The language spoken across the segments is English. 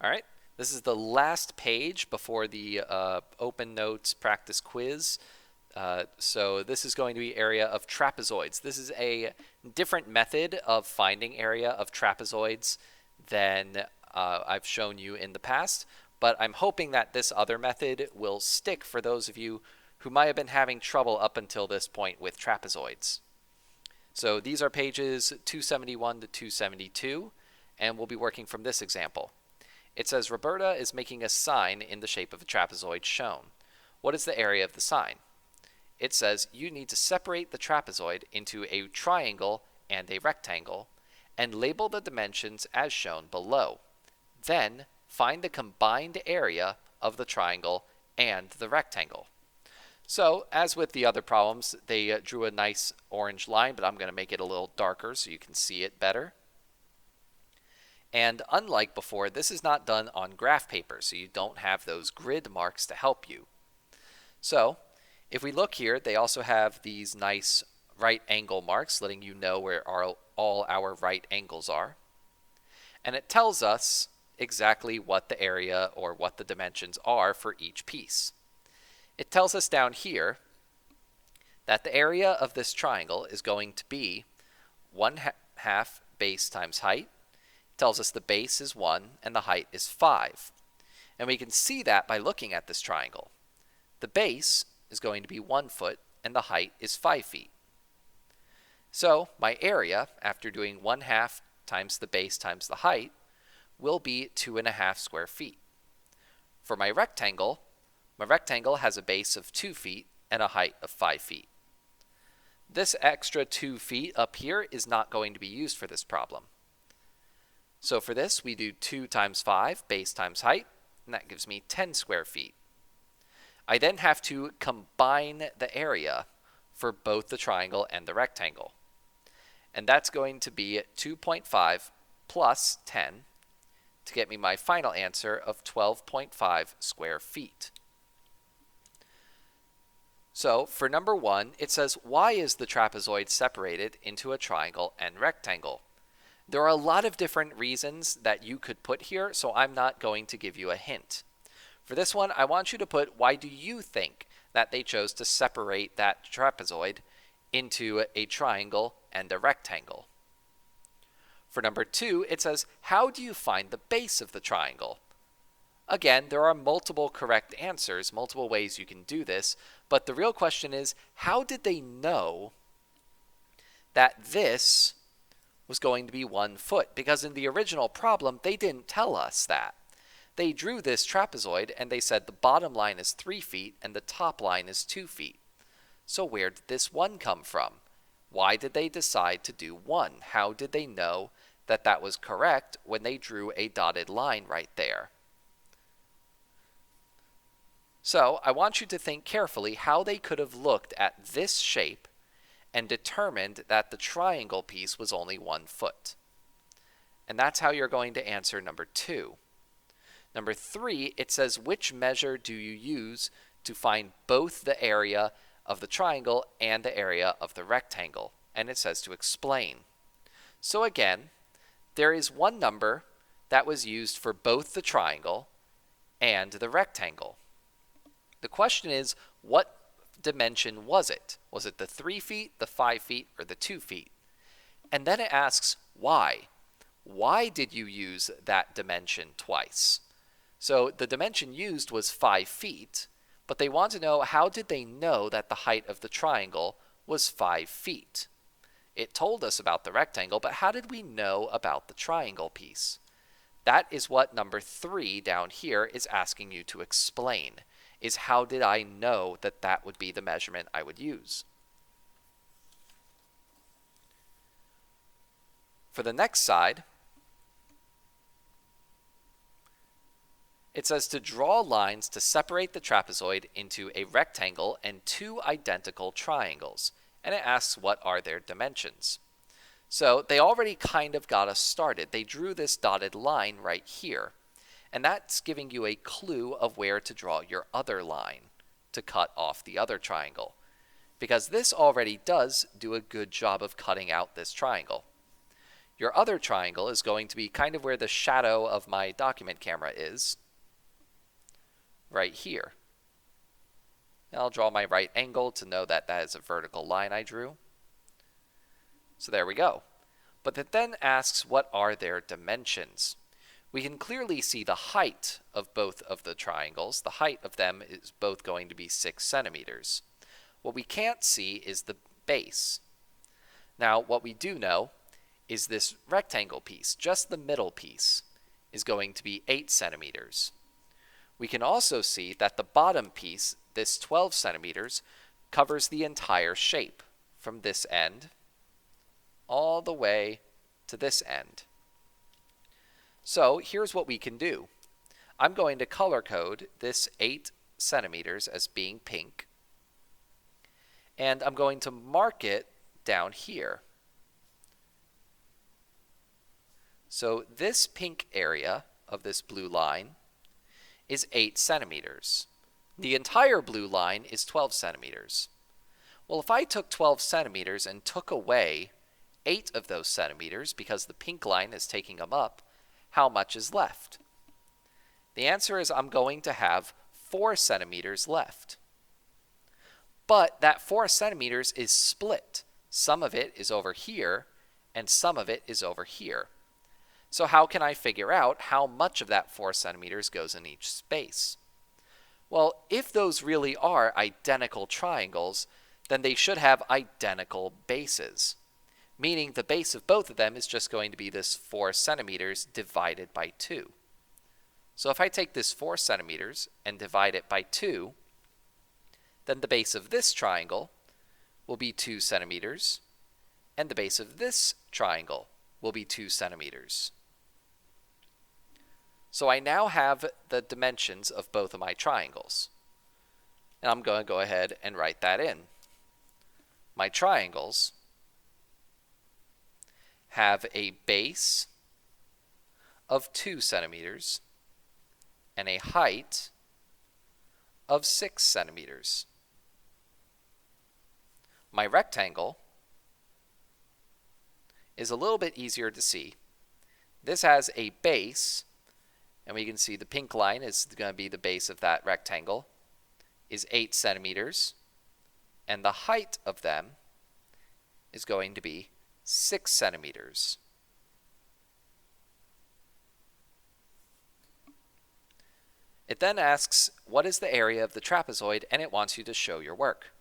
All right, this is the last page before the open notes practice quiz. So this is going to be area of trapezoids. This is a different method of finding area of trapezoids than I've shown you in the past, but I'm hoping that this other method will stick for those of you who might have been having trouble up until this point with trapezoids. So these are pages 271 to 272, and we'll be working from this example. It says Roberta is making a sign in the shape of a trapezoid shown. What is the area of the sign? It says you need to separate the trapezoid into a triangle and a rectangle and label the dimensions as shown below. Then find the combined area of the triangle and the rectangle. So, as with the other problems, they drew a nice orange line, but I'm going to make it a little darker so you can see it better. And unlike before, this is not done on graph paper, so you don't have those grid marks to help you. So, if we look here, they also have these nice right angle marks, letting you know where all our right angles are. And it tells us exactly what the area or what the dimensions are for each piece. It tells us down here that the area of this triangle is going to be 1/2 base times height. It tells us the base is 1 and the height is 5. And we can see that by looking at this triangle. The base is going to be 1 foot and the height is 5 feet. So my area, after doing 1/2 times the base times the height, will be 2.5 square feet. For my rectangle has a base of 2 feet and a height of 5 feet. This extra 2 feet up here is not going to be used for this problem. So for this, we do 2 times 5, base times height, and that gives me 10 square feet. I then have to combine the area for both the triangle and the rectangle. And that's going to be 2.5 plus 10 to get me my final answer of 12.5 square feet. So for number 1, it says, why is the trapezoid separated into a triangle and rectangle? There are a lot of different reasons that you could put here, so I'm not going to give you a hint. For this one, I want you to put, why do you think that they chose to separate that trapezoid into a triangle and a rectangle? For number 2, it says, how do you find the base of the triangle? Again, there are multiple correct answers, multiple ways you can do this, but the real question is, how did they know that this was going to be 1 foot? Because in the original problem, they didn't tell us that. They drew this trapezoid and they said the bottom line is 3 feet and the top line is 2 feet. So where did this 1 come from? Why did they decide to do 1? How did they know that that was correct when they drew a dotted line right there? So I want you to think carefully how they could have looked at this shape and determined that the triangle piece was only 1 foot. And that's how you're going to answer number 2. Number 3, it says, which measure do you use to find both the area of the triangle and the area of the rectangle? And it says to explain. So again, there is one number that was used for both the triangle and the rectangle. The question is, what dimension was it? Was it the 3 feet, the 5 feet, or the 2 feet? And then it asks, why? Why did you use that dimension twice? So the dimension used was 5 feet, but they want to know, how did they know that the height of the triangle was 5 feet? It told us about the rectangle, but how did we know about the triangle piece? That is what number 3 down here is asking you to explain, is how did I know that that would be the measurement I would use? For the next side, it says to draw lines to separate the trapezoid into a rectangle and 2 identical triangles, and it asks what are their dimensions. So they already kind of got us started. They drew this dotted line right here, and that's giving you a clue of where to draw your other line to cut off the other triangle, because this already does do a good job of cutting out this triangle. Your other triangle is going to be kind of where the shadow of my document camera is, right here. And I'll draw my right angle to know that that is a vertical line I drew. So there we go. But it then asks, what are their dimensions? We can clearly see the height of both of the triangles. The height of them is both going to be 6 centimeters. What we can't see is the base. Now, what we do know is this rectangle piece, just the middle piece, is going to be 8 centimeters. We can also see that the bottom piece, this 12 centimeters, covers the entire shape from this end all the way to this end. So here's what we can do. I'm going to color code this 8 centimeters as being pink, and I'm going to mark it down here. So this pink area of this blue line is 8 centimeters. The entire blue line is 12 centimeters. Well, if I took 12 centimeters and took away 8 of those centimeters, because the pink line is taking them up, how much is left? The answer is I'm going to have 4 centimeters left. But that 4 centimeters is split. Some of it is over here, and some of it is over here. So how can I figure out how much of that 4 centimeters goes in each space? Well, if those really are identical triangles, then they should have identical bases, meaning the base of both of them is just going to be this 4 centimeters divided by 2. So if I take this 4 centimeters and divide it by 2, then the base of this triangle will be 2 centimeters, and the base of this triangle will be 2 centimeters. So I now have the dimensions of both of my triangles. And I'm going to go ahead and write that in. My triangles have a base of 2 centimeters and a height of 6 centimeters. My rectangle is a little bit easier to see. This has a base, and we can see the pink line is going to be the base of that rectangle, is 8 centimeters, and the height of them is going to be 6 centimeters. It then asks, what is the area of the trapezoid, and it wants you to show your work.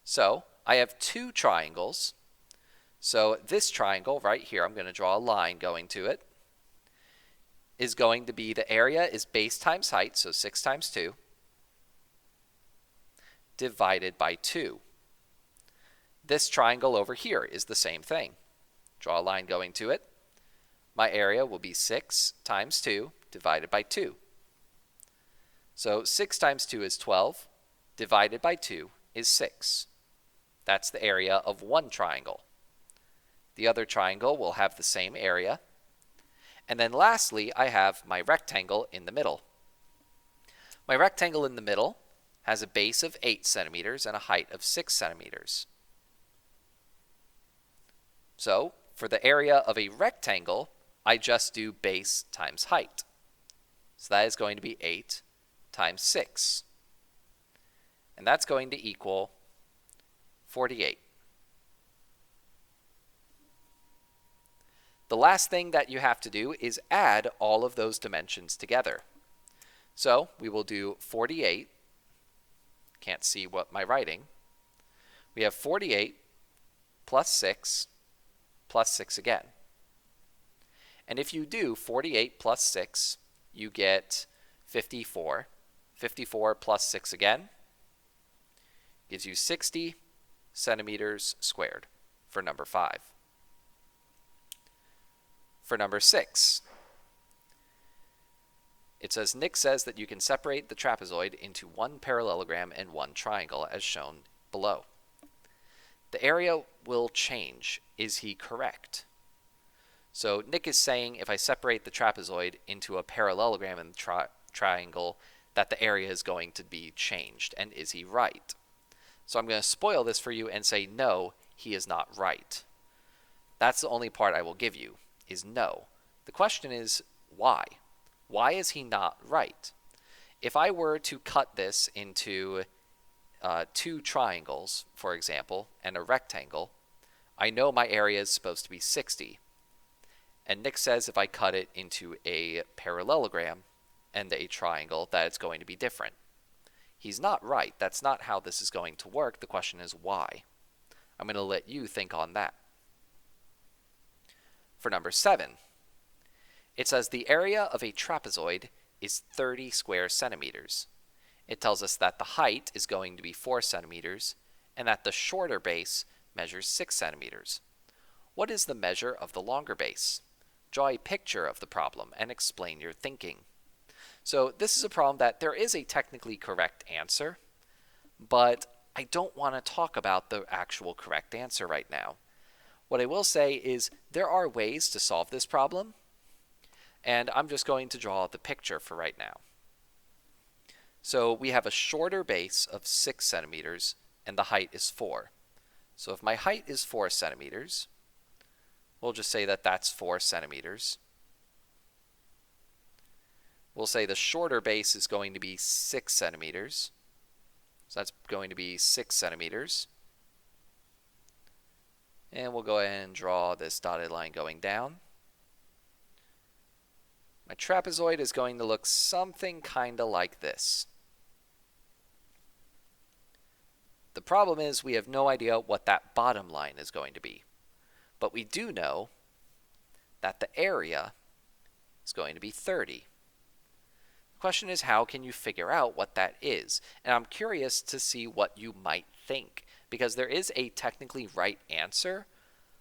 So I have 2 triangles. So this triangle right here, I'm going to draw a line going to it, is going to be, the area is base times height, so 6 times 2, divided by 2. This triangle over here is the same thing. Draw a line going to it. My area will be 6 times 2 divided by 2. So 6 times 2 is 12, divided by 2 is 6. That's the area of one triangle. The other triangle will have the same area. And then lastly, I have my rectangle in the middle. My rectangle in the middle has a base of 8 centimeters and a height of 6 centimeters. So for the area of a rectangle, I just do base times height. So that is going to be 8 times 6. And that's going to equal 48. The last thing that you have to do is add all of those dimensions together. So we will do 48. Can't see what my writing. We have 48 plus 6 plus 6 again. And if you do 48 plus 6, you get 54. 54 plus 6 again gives you 60 centimeters squared for number 5. For number 6, it says, Nick says that you can separate the trapezoid into one parallelogram and one triangle as shown below. The area will change. Is he correct? So Nick is saying if I separate the trapezoid into a parallelogram and triangle, that the area is going to be changed. And is he right? So I'm going to spoil this for you and say no, he is not right. That's the only part I will give you. is no. The question is why? Why is he not right? If I were to cut this into two triangles, for example, and a rectangle, I know my area is supposed to be 60. And Nick says if I cut it into a parallelogram and a triangle, that it's going to be different. He's not right. That's not how this is going to work. The question is why. I'm going to let you think on that. For number 7, it says the area of a trapezoid is 30 square centimeters. It tells us that the height is going to be 4 centimeters and that the shorter base measures 6 centimeters. What is the measure of the longer base? Draw a picture of the problem and explain your thinking. So this is a problem that there is a technically correct answer, but I don't want to talk about the actual correct answer right now. What I will say is there are ways to solve this problem, and I'm just going to draw the picture for right now. So we have a shorter base of 6 centimeters and the height is 4. So if my height is 4 centimeters, we'll just say that that's 4 centimeters. We'll say the shorter base is going to be 6 centimeters. So that's going to be 6 centimeters. And we'll go ahead and draw this dotted line going down. My trapezoid is going to look something kind of like this. The problem is we have no idea what that bottom line is going to be. But we do know that the area is going to be 30. The question is, how can you figure out what that is? And I'm curious to see what you might think, because there is a technically right answer,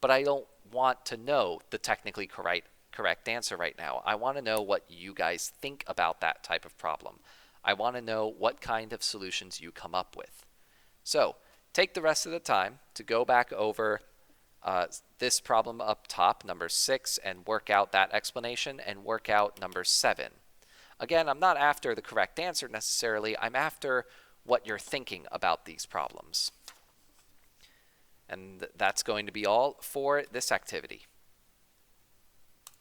but I don't want to know the technically correct answer right now. I want to know what you guys think about that type of problem. I want to know what kind of solutions you come up with. So take the rest of the time to go back over this problem up top, number 6, and work out that explanation, and work out number 7. Again, I'm not after the correct answer necessarily. I'm after what you're thinking about these problems. And that's going to be all for this activity.